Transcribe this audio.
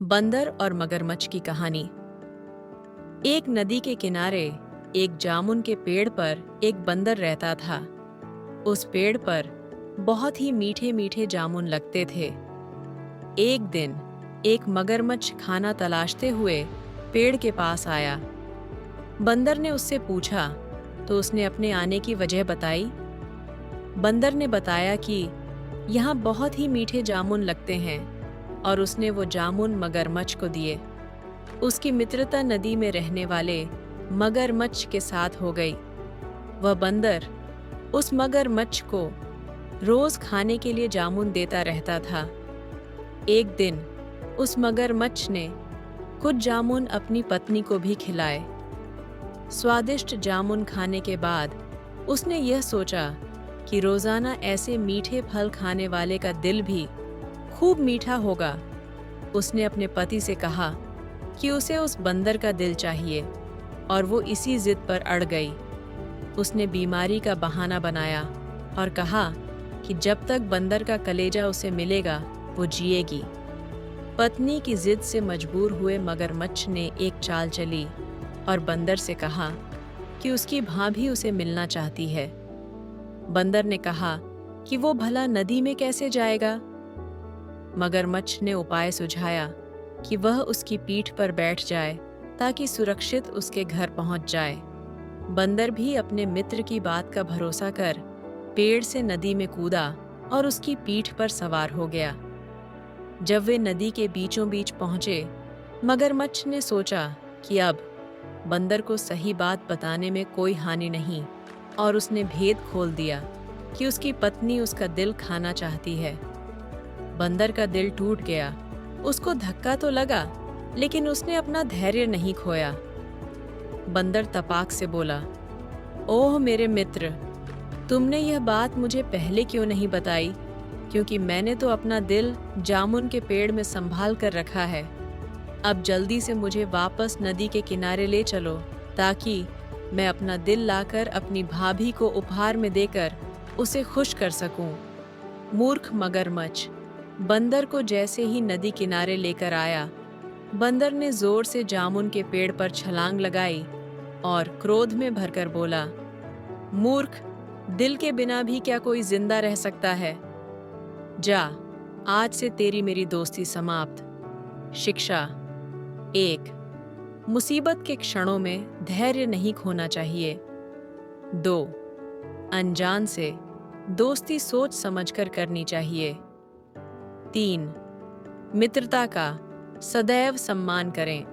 बंदर और मगरमच्छ की कहानी। एक नदी के किनारे एक जामुन के पेड़ पर एक बंदर रहता था। उस पेड़ पर बहुत ही मीठे मीठे जामुन लगते थे। एक दिन एक मगरमच्छ खाना तलाशते हुए पेड़ के पास आया। बंदर ने उससे पूछा तो उसने अपने आने की वजह बताई। बंदर ने बताया कि यहाँ बहुत ही मीठे जामुन लगते हैं और उसने वो जामुन मगरमच्छ को दिए। उसकी मित्रता नदी में रहने वाले मगरमच्छ के साथ हो गई। वह बंदर उस मगरमच्छ को रोज खाने के लिए जामुन देता रहता था। एक दिन उस मगरमच्छ ने कुछ जामुन अपनी पत्नी को भी खिलाए। स्वादिष्ट जामुन खाने के बाद उसने यह सोचा कि रोजाना ऐसे मीठे फल खाने वाले का दिल भी खूब मीठा होगा। उसने अपने पति से कहा कि उसे उस बंदर का दिल चाहिए और वो इसी जिद पर अड़ गई। उसने बीमारी का बहाना बनाया और कहा कि जब तक बंदर का कलेजा उसे मिलेगा वो जिएगी। पत्नी की जिद से मजबूर हुए मगरमच्छ ने एक चाल चली और बंदर से कहा कि उसकी भाभी उसे मिलना चाहती है। बंदर ने कहा कि वो भला नदी में कैसे जाएगा। मगरमच्छ ने उपाय सुझाया कि वह उसकी पीठ पर बैठ जाए ताकि सुरक्षित उसके घर पहुंच जाए। बंदर भी अपने मित्र की बात का भरोसा कर पेड़ से नदी में कूदा और उसकी पीठ पर सवार हो गया। जब वे नदी के बीचों बीच पहुंचे, मगरमच्छ ने सोचा कि अब बंदर को सही बात बताने में कोई हानि नहीं और उसने भेद खोल दिया कि उसकी पत्नी उसका दिल खाना चाहती है। बंदर का दिल टूट गया। उसको धक्का तो लगा, लेकिन उसने अपना धैर्य नहीं खोया। बंदर तपाक से बोला, ओह मेरे मित्र, तुमने यह बात मुझे पहले क्यों नहीं बताई? क्योंकि मैंने तो अपना दिल जामुन के पेड़ में संभाल कर रखा है। अब जल्दी से मुझे वापस नदी के किनारे ले चलो ताकि मैं अपना दिल लाकर अपनी भाभी को उपहार में देकर उसे खुश कर सकूं। मूर्ख मगरमच्छ बंदर को जैसे ही नदी किनारे लेकर आया, बंदर ने जोर से जामुन के पेड़ पर छलांग लगाई और क्रोध में भरकर बोला, मूर्ख, दिल के बिना भी क्या कोई जिंदा रह सकता है? जा, आज से तेरी मेरी दोस्ती समाप्त। शिक्षा 1, मुसीबत के क्षणों में धैर्य नहीं खोना चाहिए। 2, अनजान से दोस्ती सोच समझकर करनी चाहिए। 3, मित्रता का सदैव सम्मान करें।